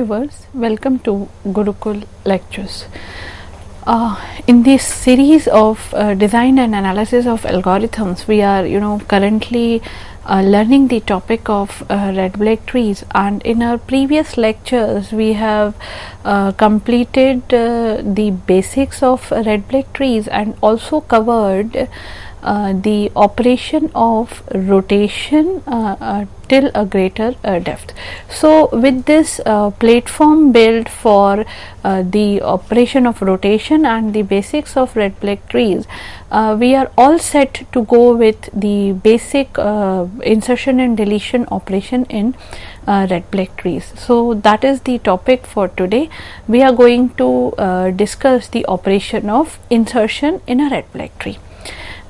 viewers, welcome to Gurukul Lectures. In this series of design and analysis of algorithms, we are currently learning the topic of red black trees, and in our previous lectures we have completed the basics of red black trees and also covered the operation of rotation till a greater depth. So with this platform built for the operation of rotation and the basics of red black trees, we are all set to go with the basic insertion and deletion operation in red black trees. So that is the topic for today. We are going to discuss the operation of insertion in a red black tree.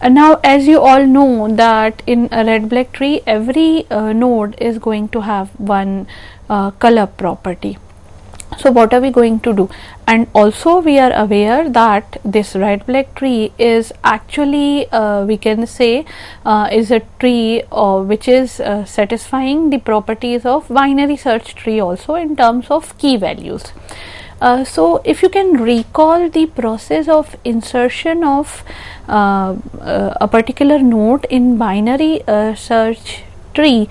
Now, as you all know that in a red black tree, every node is going to have one color property. So what are we going to do? And also we are aware that this red black tree is actually we can say is a tree which is satisfying the properties of binary search tree also in terms of key values. So if you can recall the process of insertion of a particular node in binary search tree,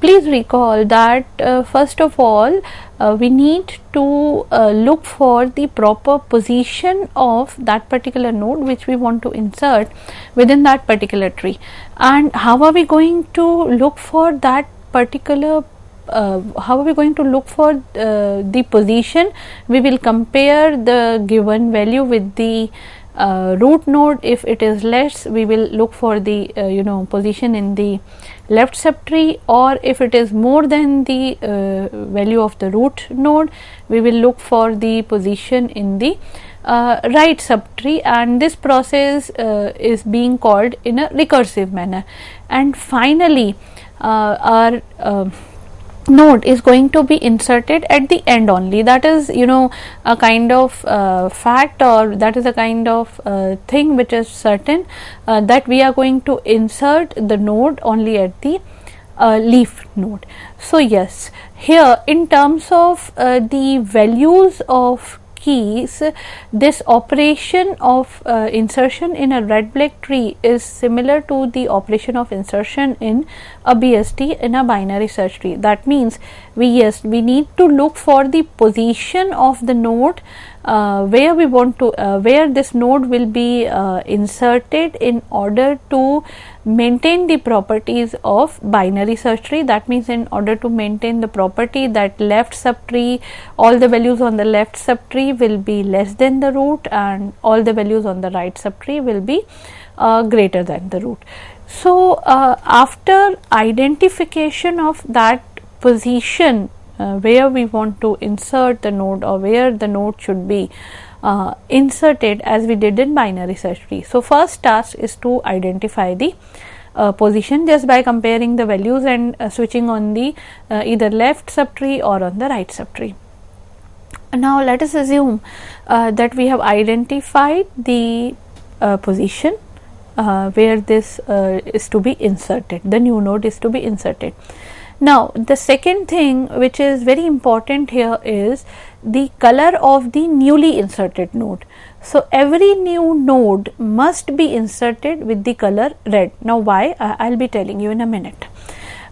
please recall that first of all we need to look for the proper position of that particular node which we want to insert within that particular tree. And how are we going to look for that particular how are we going to look for the position? We will compare the given value with the root node. If it is less, we will look for the position in the left subtree, or if it is more than the value of the root node, we will look for the position in the right subtree, and this process is being called in a recursive manner. And finally our node is going to be inserted at the end only. That is a kind of fact, or that is a kind of thing which is certain, that we are going to insert the node only at the leaf node. So yes, here in terms of the values of keys, this operation of insertion in a red black tree is similar to the operation of insertion in a BST in a binary search tree. That means we need to look for the position of the node where we want to where this node will be inserted in order to maintain the properties of binary search tree. That means in order to maintain the property that left subtree, all the values on the left subtree will be less than the root, and all the values on the right subtree will be greater than the root. So after identification of that position where we want to insert the node, or where the node should be inserted, as we did in binary search tree. So first task is to identify the position just by comparing the values and switching on the either left subtree or on the right subtree. Now let us assume that we have identified the position where this is to be inserted, the new node is to be inserted. Now the second thing which is very important here is the color of the newly inserted node. So every new node must be inserted with the color red. Now why? I will be telling you in a minute.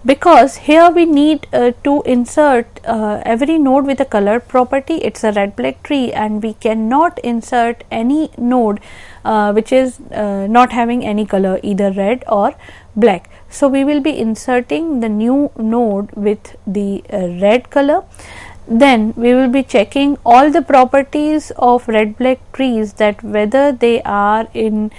Because here we need to insert every node with a color property. It's a red black tree, and we cannot insert any node which is not having any color, either red or black. So we will be inserting the new node with the red color. Then we will be checking all the properties of red black trees, that whether they are in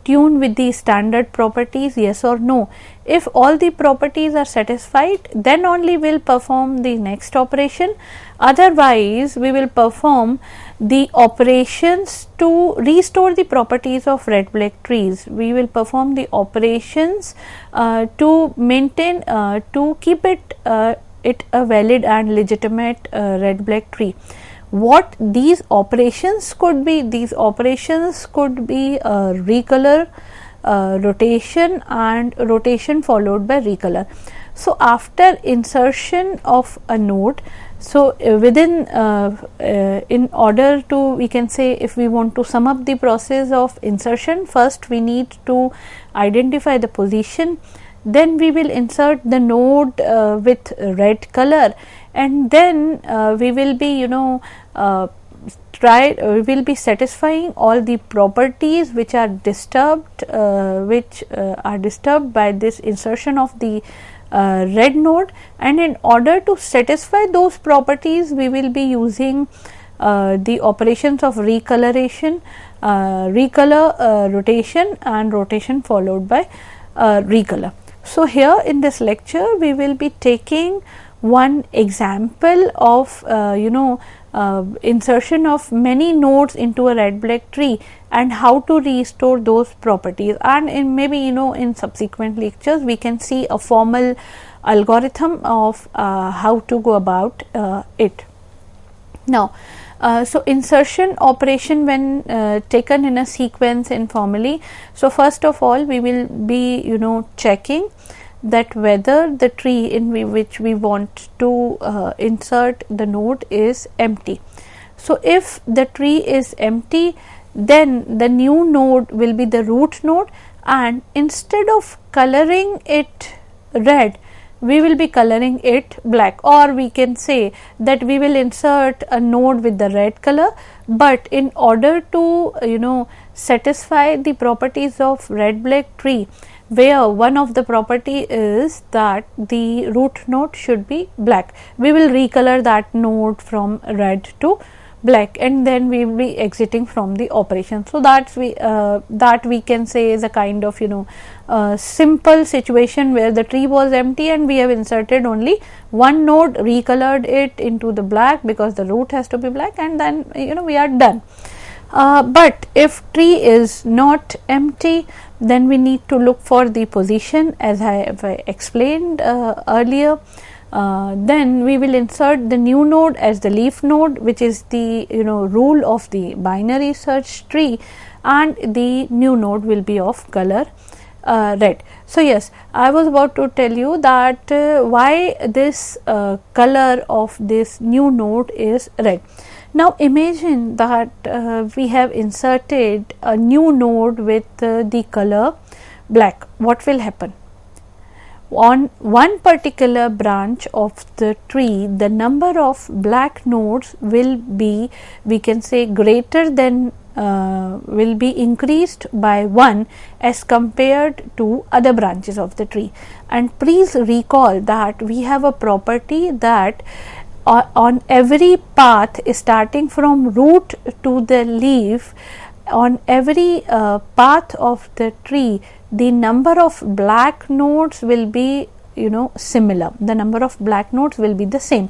tune with the standard properties, yes or no. If all the properties are satisfied, then only we will perform the next operation. Otherwise we will perform the operations to restore the properties of red black trees. We will perform the operations to maintain to keep it a valid and legitimate red black tree. What these operations could be? These operations could be recolor, rotation, and rotation followed by recolor. So after insertion of a node, so in order to, we can say, if we want to sum up the process of insertion, first we need to identify the position, then we will insert the node with red color, and then we will be we will be satisfying all the properties which are disturbed by this insertion of the red node, and in order to satisfy those properties we will be using the operations of recoloration, recolor, rotation, and rotation followed by recolor. So here in this lecture we will be taking one example of insertion of many nodes into a red black tree and how to restore those properties, and in maybe in subsequent lectures we can see a formal algorithm of how to go about it. Now so insertion operation when taken in a sequence informally, so first of all we will be checking that whether the tree in which we want to insert the node is empty. So if the tree is empty, then the new node will be the root node, and instead of coloring it red, we will be coloring it black, or we can say that we will insert a node with the red color, but in order to satisfy the properties of red black tree, where one of the property is that the root node should be black, we will recolor that node from red to black, and then we will be exiting from the operation. So that we can say is a kind of simple situation where the tree was empty and we have inserted only one node, recolored it into the black because the root has to be black, and then we are done. But if tree is not empty, then we need to look for the position as I have explained earlier. Then we will insert the new node as the leaf node, which is the rule of the binary search tree, and the new node will be of color red. So yes, I was about to tell you that why this color of this new node is red. Now imagine that we have inserted a new node with the color black. What will happen? On one particular branch of the tree, the number of black nodes will be, we can say, greater than will be increased by 1 as compared to other branches of the tree. And please recall that we have a property that on every path starting from root to the leaf, on every path of the tree, the number of black nodes will be similar, the number of black nodes will be the same.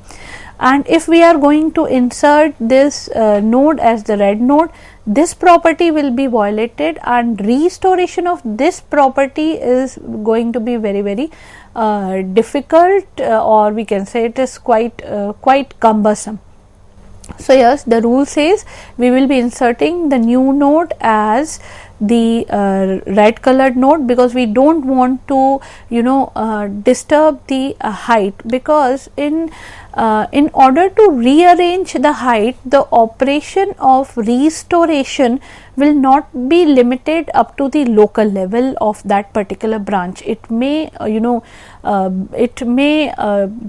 And if we are going to insert this node as the red node, this property will be violated, and restoration of this property is going to be very, very difficult, or we can say it is quite cumbersome. So yes, the rule says we will be inserting the new node as the red colored node, because we don't want to disturb the height, because in order to rearrange the height, the operation of restoration will not be limited up to the local level of that particular branch. It may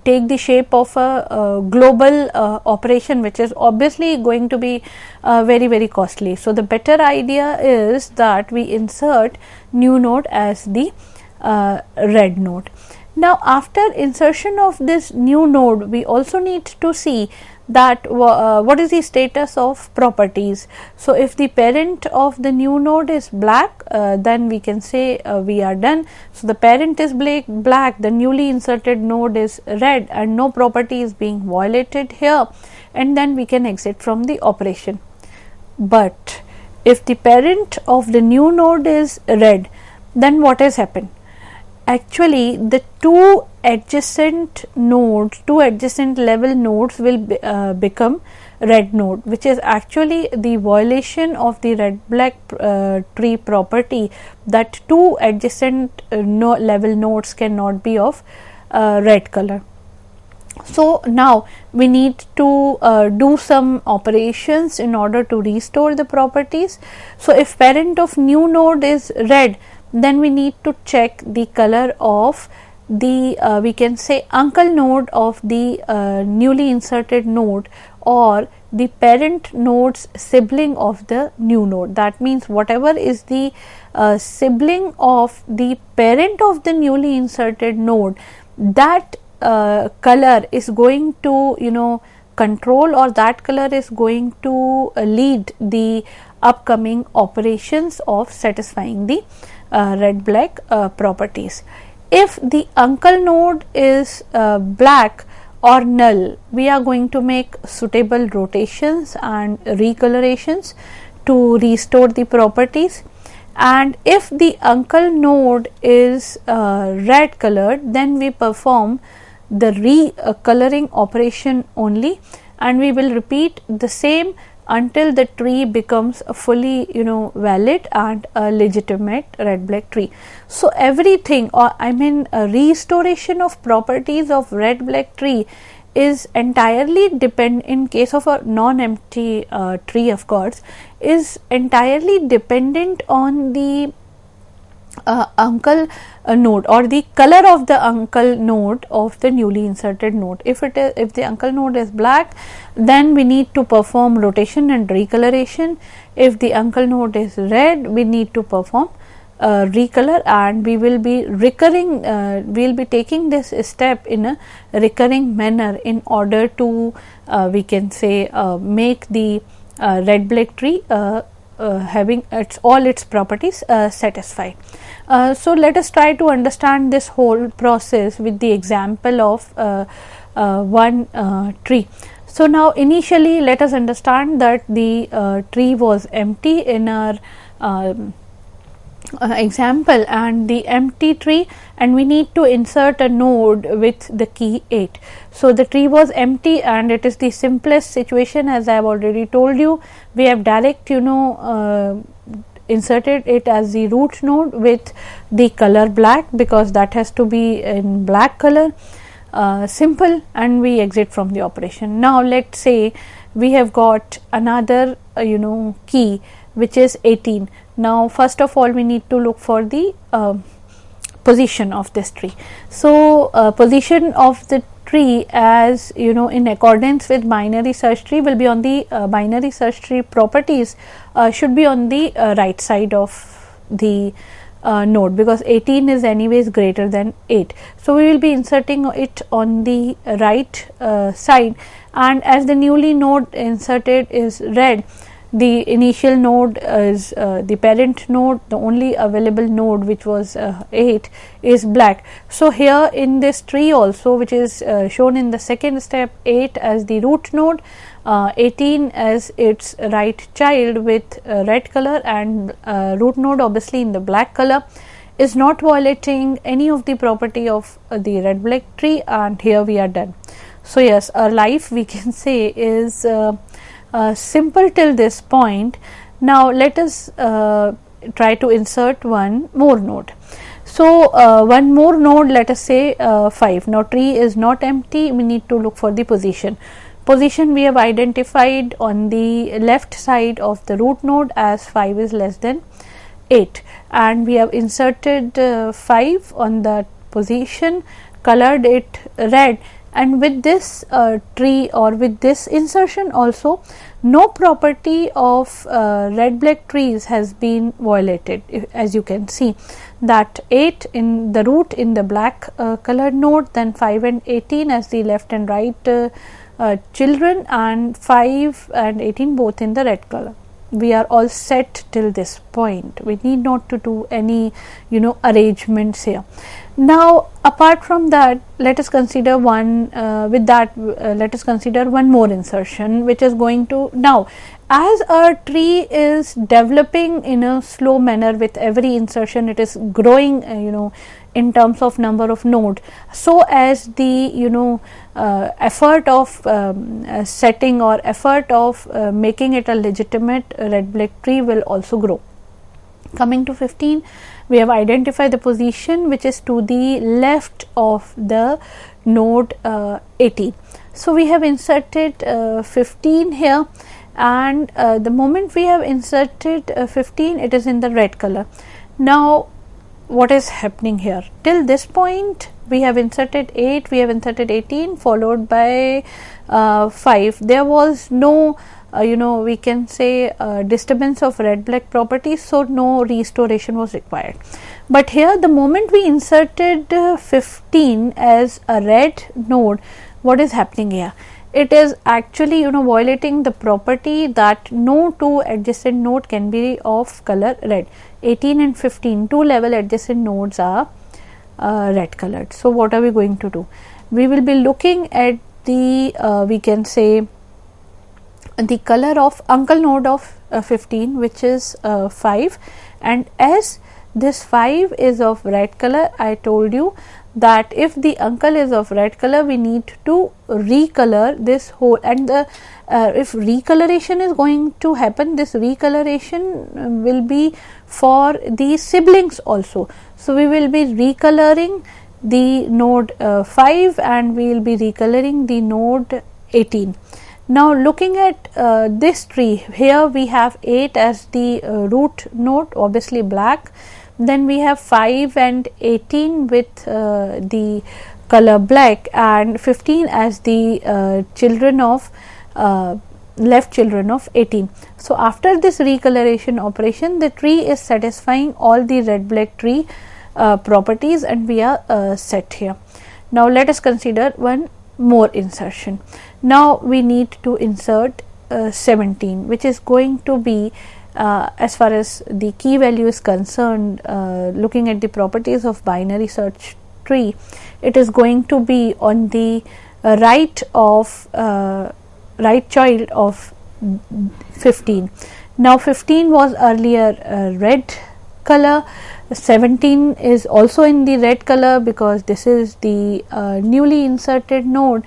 take the shape of a global operation, which is obviously going to be very, very costly. So the better idea is that we insert new node as the red node. Now after insertion of this new node, we also need to see that what is the status of properties. So if the parent of the new node is black, then we can say we are done. So the parent is black, the newly inserted node is red, and no property is being violated here, and then we can exit from the operation. But if the parent of the new node is red, then what has happened? Actually, the two adjacent level nodes will become red node, which is actually the violation of the red black tree property, that two adjacent level nodes cannot be of red color. So now we need to do some operations in order to restore the properties. So if parent of new node is red, then we need to check the color of the we can say uncle node of the newly inserted node, or the parent node's sibling of the new node. That means whatever is the sibling of the parent of the newly inserted node, that color is going to control, or that color is going to lead the upcoming operations of satisfying the red black properties. If the uncle node is black or null, we are going to make suitable rotations and recolorations to restore the properties. And if the uncle node is red colored, then we perform the recoloring operation only, and we will repeat the same until the tree becomes a fully valid and a legitimate red black tree. So everything, or I mean restoration of properties of red black tree is entirely in case of a non-empty tree, of course, is entirely dependent on the uncle node, or the color of the uncle node of the newly inserted node. If the uncle node is black, then we need to perform rotation and recoloration. If the uncle node is red, we need to perform recolor, and we will be recurring, we will be taking this step in a recurring manner in order to we can say make the red black tree having all its properties satisfied. So let us try to understand this whole process with the example of one tree. So now initially let us understand that the tree was empty in our example, and the empty tree, and we need to insert a node with the key 8. So the tree was empty, and it is the simplest situation, as I have already told you. We have direct inserted it as the root node with the color black, because that has to be in black color, simple, and we exit from the operation. Now let's say we have got another key which is 18. Now first of all we need to look for the position of this tree. So position of the tree, as in accordance with binary search tree, will be on the binary search tree properties should be on the right side of the node, because 18 is anyways greater than 8. So we will be inserting it on the right side, and as the newly node inserted is red, the initial node is the parent node, the only available node which was 8 is black. So here in this tree also, which is shown in the second step, 8 as the root node, 18 as its right child with red color, and root node obviously in the black color, is not violating any of the property of the red black tree, and here we are done. So yes, our life we can say is simple till this point. Now let us try to insert one more node. So one more node, let us say 5. Now tree is not empty, we need to look for the position. Position we have identified on the left side of the root node as 5 is less than 8, and we have inserted 5 on that position, colored it red, and with this tree, or with this insertion also, no property of red black trees has been violated. As you can see that 8 in the root in the black colored node, then 5 and 18 as the left and right children, and 5 and 18 both in the red color. We are all set till this point. We need not to do any arrangements here. Now apart from that, let us consider one let us consider one more insertion, which is going to, now as our tree is developing in a slow manner, with every insertion it is growing in terms of number of nodes, so as the effort of setting, or effort of making it a legitimate red black tree will also grow. Coming to 15, we have identified the position which is to the left of the node 18. So we have inserted 15 here, and the moment we have inserted 15, it is in the red color. Now what is happening here? Till this point we have inserted 8, we have inserted 18 followed by 5. There was no we can say disturbance of red black properties, so no restoration was required. But here the moment we inserted 15 as a red node, what is happening here? It is actually violating the property that no two adjacent node can be of color red. 18 and 15, two level adjacent nodes are red colored. So what are we going to do? We will be looking at the we can say the color of uncle node of 15, which is 5, and as this 5 is of red color, I told you that if the uncle is of red color, we need to recolor this whole, and the if recoloration is going to happen, this recoloration will be for the siblings also. So we will be recoloring the node 5 and we will be recoloring the node 18. Now looking at this tree, here we have 8 as the root node, obviously black. Then we have 5 and 18 with the color black, and 15 as the children of left children of 18. So after this recoloration operation, the tree is satisfying all the red black tree properties, and we are set here. Now let us consider one more insertion. Now we need to insert 17, which is going to be as far as the key value is concerned, looking at the properties of binary search tree, it is going to be on the right of right child of 15. Now 15 was earlier red color, 17 is also in the red color because this is the newly inserted node,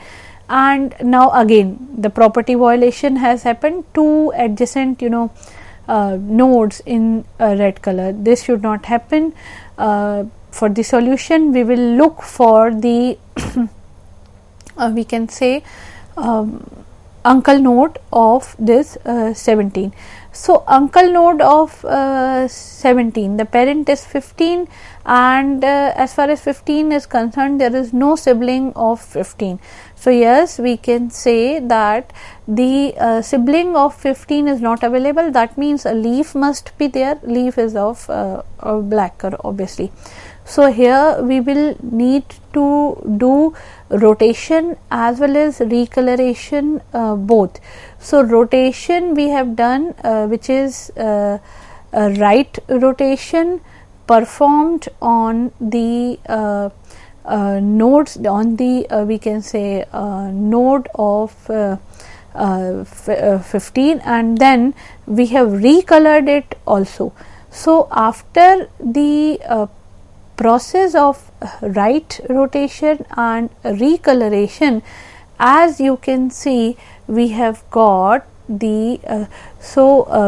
and now again the property violation has happened, two adjacent nodes in red color. This should not happen. For the solution, we will look for the we can say uncle node of this 17. So uncle node of 17, the parent is 15, and as far as 15 is concerned, there is no sibling of 15. So yes, we can say that the sibling of 15 is not available. That means a leaf must be there. Leaf is of black color, obviously. So here we will need to do rotation as well as recoloration both. So rotation we have done, which is a right rotation performed on the nodes, on the we can say node of 15, and then we have recolored it also. So after the process of right rotation and recoloration, as you can see, we have got the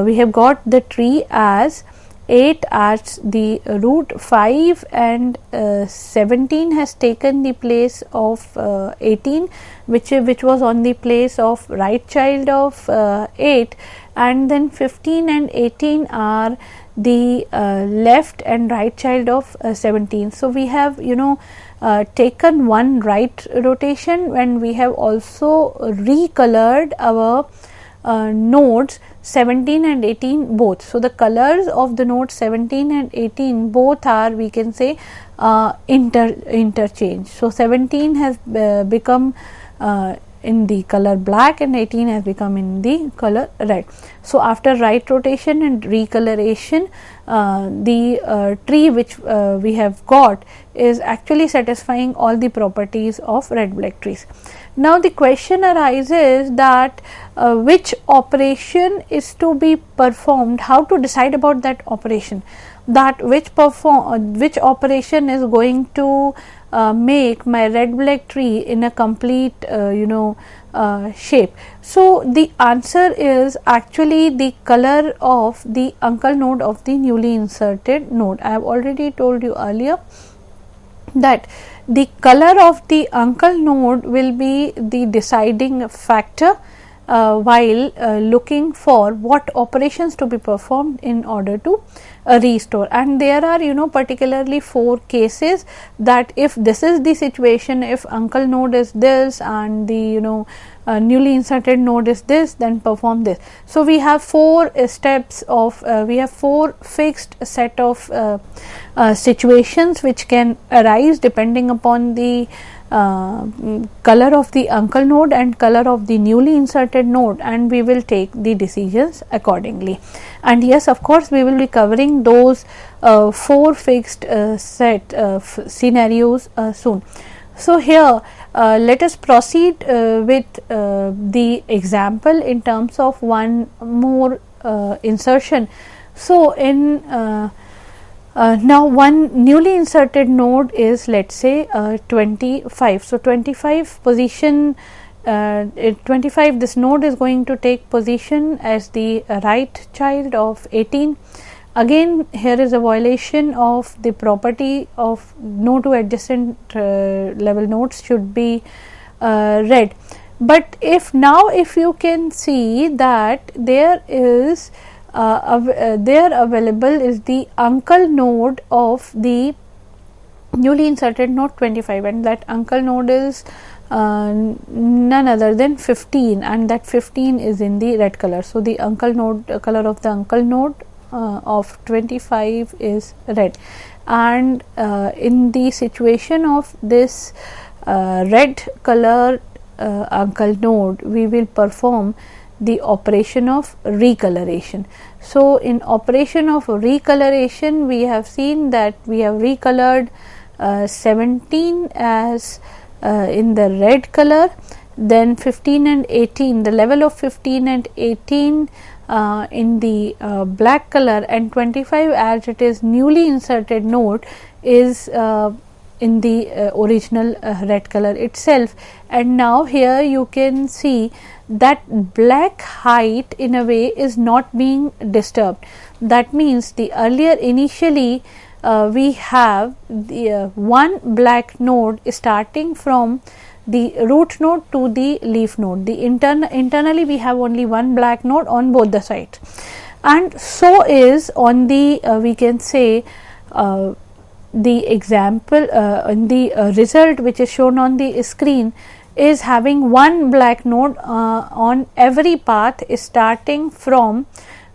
we have got the tree as 8 as the root, 5 and 17 has taken the place of 18, which was on the place of right child of 8, and then 15 and 18 are the left and right child of 17. So we have taken one right rotation when we have also recolored our nodes 17 and 18 both. So the colors of the nodes 17 and 18 both are, we can say, interchange. So 17 has become in the color black and 18 has become in the color red. So after right rotation and recoloration, the tree which we have got is actually satisfying all the properties of red black trees. Now the question arises that which operation is to be performed, how to decide about that operation, that which operation is going to make my red black tree in a complete shape. So the answer is actually the color of the uncle node of the newly inserted node. I have already told you earlier that the color of the uncle node will be the deciding factor while looking for what operations to be performed in order to restore. And there are particularly 4 cases, that if this is the situation, if uncle node is this and the newly inserted node is this, then perform this. So we have 4 steps of we have 4 fixed set of situations which can arise depending upon the color of the uncle node and color of the newly inserted node, and we will take the decisions accordingly. And yes, of course, we will be covering those 4 fixed set scenarios soon. So here let us proceed with the example in terms of one more insertion. So in now one newly inserted node is, let us say 25. So 25 position 25, this node is going to take position as the right child of 18. Again, here is a violation of the property of no two adjacent level nodes should be read. But if you can see that there is there available is the uncle node of the newly inserted node 25, and that uncle node is none other than 15, and that 15 is in the red color. So the uncle node color of the uncle node of 25 is red, and in the situation of this red color uncle node, we will perform the operation of recoloration. So in operation of recoloration, we have seen that we have recolored 17 as in the red color, then 15 and 18, the level of 15 and 18 in the black color, and 25 as it is newly inserted node is in the original red color itself. And now here you can see that black height in a way is not being disturbed. That means the earlier initially we have the one black node starting from the root node to the leaf node. The internally we have only one black node on both the sides, and so is on the we can say the example in the result which is shown on the screen is having one black node on every path starting from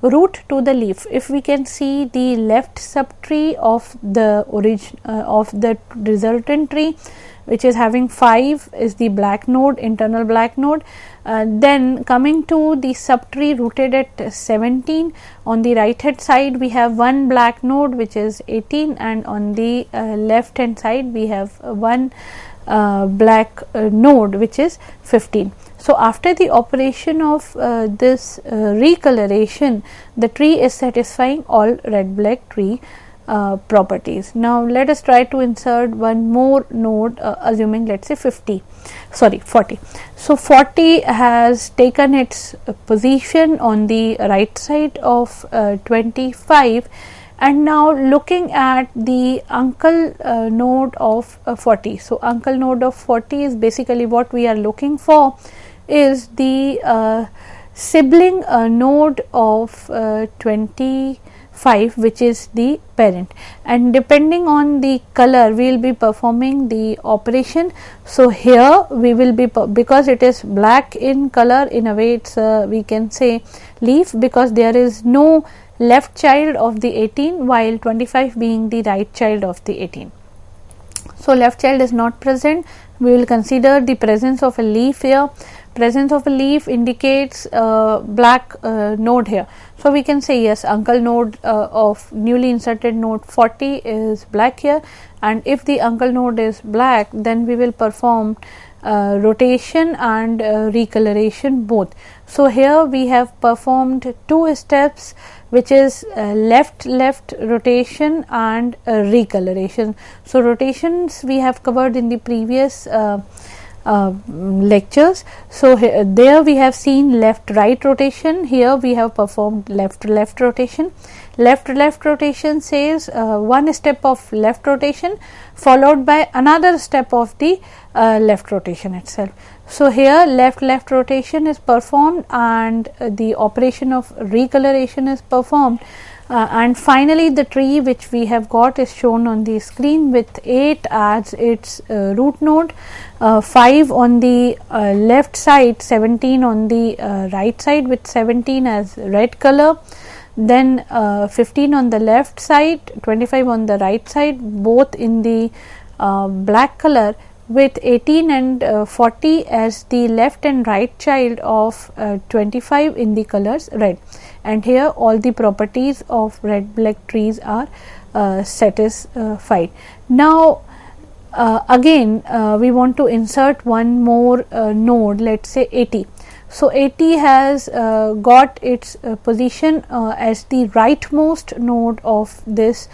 root to the leaf. If we can see the left subtree of the origin of the resultant tree, which is having 5 is the black node, internal black node. Then coming to the subtree rooted at 17, on the right hand side we have one black node which is 18, and on the left hand side we have one black node which is 15. So after the operation of this recoloration, the tree is satisfying all red black tree properties. Now let us try to insert one more node, assuming let us say 40. So 40 has taken its position on the right side of 25, and now looking at the uncle node of 40. So which node of 40 is basically what we are looking for is the sibling node of 25, which is the parent, and depending on the color we will be performing the operation. So here we will be, because it is black in color, in a way it's we can say leaf, because there is no left child of the 18, while 25 being the right child of the 18. So left child is not present. We will consider the presence of a leaf here. Presence of a leaf indicates black node here. So we can say yes, uncle node of newly inserted node 40 is black here, and if the uncle node is black, then we will perform rotation and recoloration both. So here we have performed two steps, which is left rotation and recoloration. So rotations we have covered in the previous lectures. So there we have seen left right rotation, here we have performed left rotation. Left rotation says one step of left rotation followed by another step of the left rotation itself. So here left rotation is performed and the operation of recoloration is performed. And finally the tree which we have got is shown on the screen with 8 as its root node, 5 on the left side, 17 on the right side with 17 as red color, then 15 on the left side, 25 on the right side, both in the black color, with 18 and 40 as the left and right child of 25 in the colors red. And here all the properties of red black trees are satisfied. Now again we want to insert one more node, let us say 80. So 80 has got its position as the rightmost node of this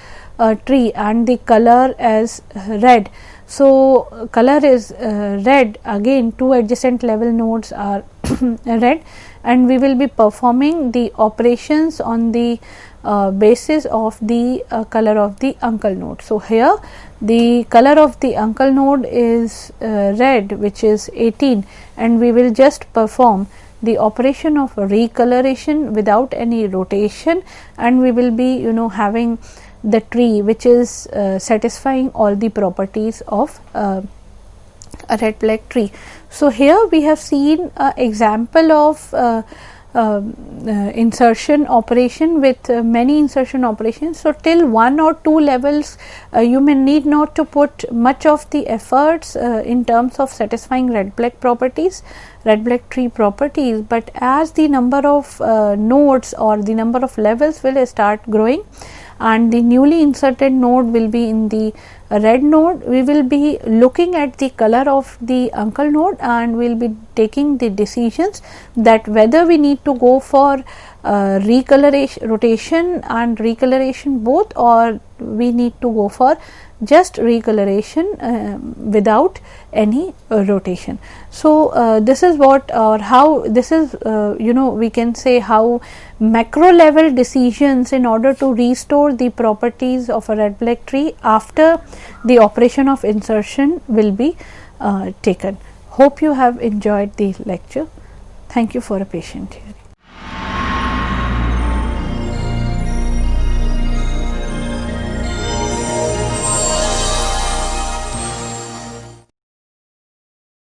tree and the color as red. So color is red, again two adjacent level nodes are red, and we will be performing the operations on the basis of the color of the uncle node. So here the color of the uncle node is red, which is 18, and we will just perform the operation of recoloration without any rotation, and we will be having the tree which is satisfying all the properties of a red black tree. So here we have seen an example of insertion operation with many insertion operations. So till 1 or 2 levels you may need not to put much of the efforts in terms of satisfying red black properties, red black tree properties, but as the number of nodes or the number of levels will start growing and the newly inserted node will be in the red node, we will be looking at the color of the uncle node and we will be taking the decisions that whether we need to go for recoloration, rotation and recoloration both, or we need to go for just recoloration without any rotation. So this is what, or how this is we can say how macro level decisions in order to restore the properties of a red black tree after the operation of insertion will be taken. Hope you have enjoyed the lecture. Thank you for a patient hearing.